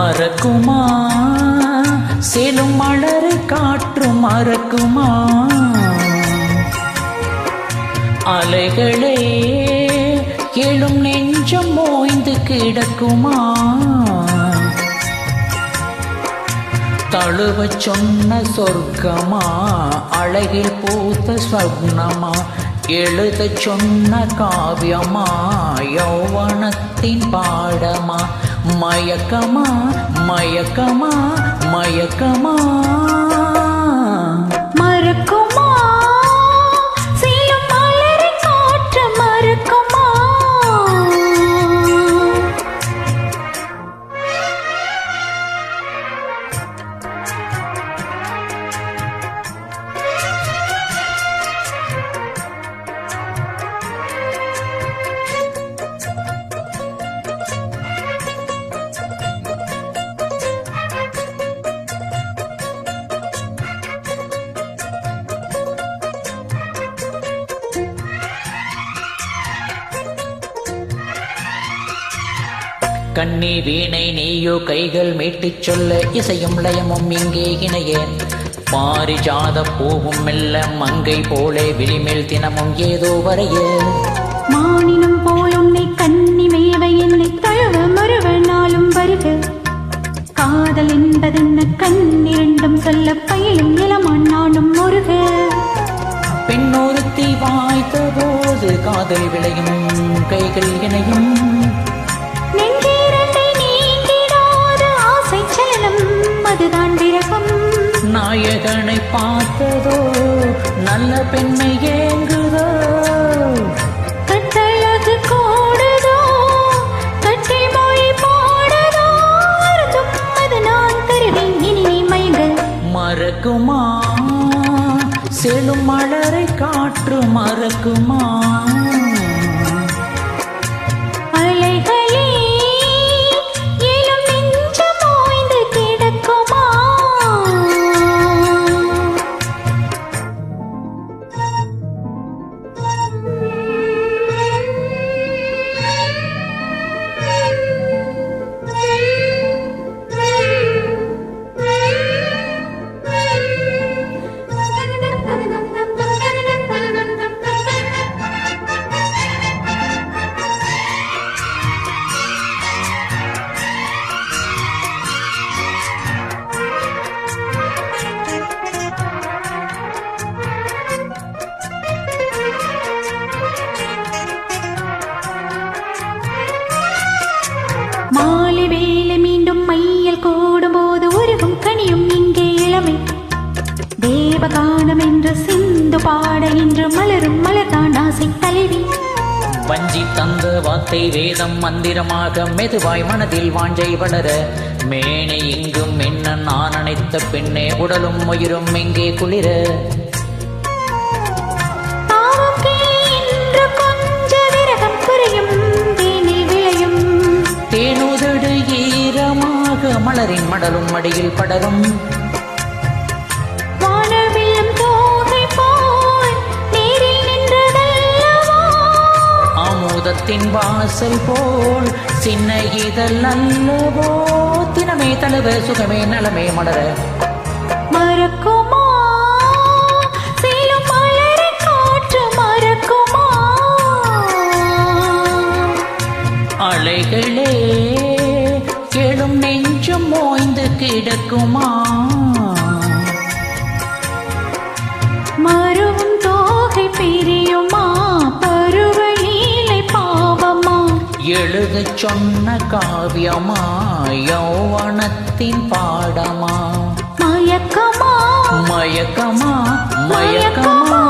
மறக்குமா சேலும் மலரை காற்றும் மறக்குமா அலைகளே கேளும் நெஞ்சம் மோய்ந்து கிடக்குமா தழுவ சொன்ன சொர்க்கமா அழகில் பூத்த ஸ்வப்னமா எழுத சொன்ன காவியமா யௌவனத்தின் பாடமா மயக்கமா மயக்கமா மயக்கமா மறக்குமா சேலும் மலரை காற்று மறக்குமா கண்ணி வீணை நீயோ கைகள் மீட்டிச் சொல்ல இசையும் லயமும் இங்கே இணைய பாரிஜாத பூவும் மெல்ல மங்கை போலே விழிமேல் தினமும் ஏதோ வரைய மானினும் போல் உன்னை கண்ணி மேவ என்னை தழுவ மறுவ நாளும் வருக காதல் என்பதென்ன கண்ணிரண்டும் சொல்ல பயிலும் இளமான் நானும் முருக பெண்ணொருத்தி வாய்த்த போது காதல் விளையும் கைகள் இணையும் அதுதான் விரகம் நாயகனை பார்த்ததோ நல்ல பெண்ணை ஏங்குதோ கட்டழகு கோடுதோ கட்டி மொழி பாடுதோ அது நான் தருவேன் இனி மயங்கள் மறக்குமா செழும் மலரை காற்று மறக்குமா மாலை வேலை மீண்டும் மையல் கூடும்போது உருகும் கனியும் இங்கே இளமை தேவகானம் என்று சிந்து பாட இன்று மலரும் மலர்தான் ஆசை தலைவி வஞ்சி தந்த வார்த்தை வேதம் மந்திரமாக மெதுவாய் மனதில் வாஞ்சை வளர மேனை இங்கும் என்ன நான் அணைத்த பெண்ணே உடலும் உயிரும் எங்கே குளிர தேனுதடு ஈரமாக மலரின் மடலும் மடியில் படரும் வானவில்லும் தோகை போல் நீரில் நின்றதல்லவா ஆமோதத்தின் வாசல் போல் சின்ன இதழ் அல்லவோ தினமே தழுவ சுகமே நலமே மலர மறக்குமா சேலும் மலரை காற்று மறக்குமா அலைகளே கேளும் நெஞ்சம் மோய்ந்து கிடக்குமா மருவும் தோகை பிரியுமா பருவலீலை பாவமா எழுதச் சொன்ன காவியமா யௌவனத்தின் பாடமா மயக்கமா மயக்கமா மயக்கமா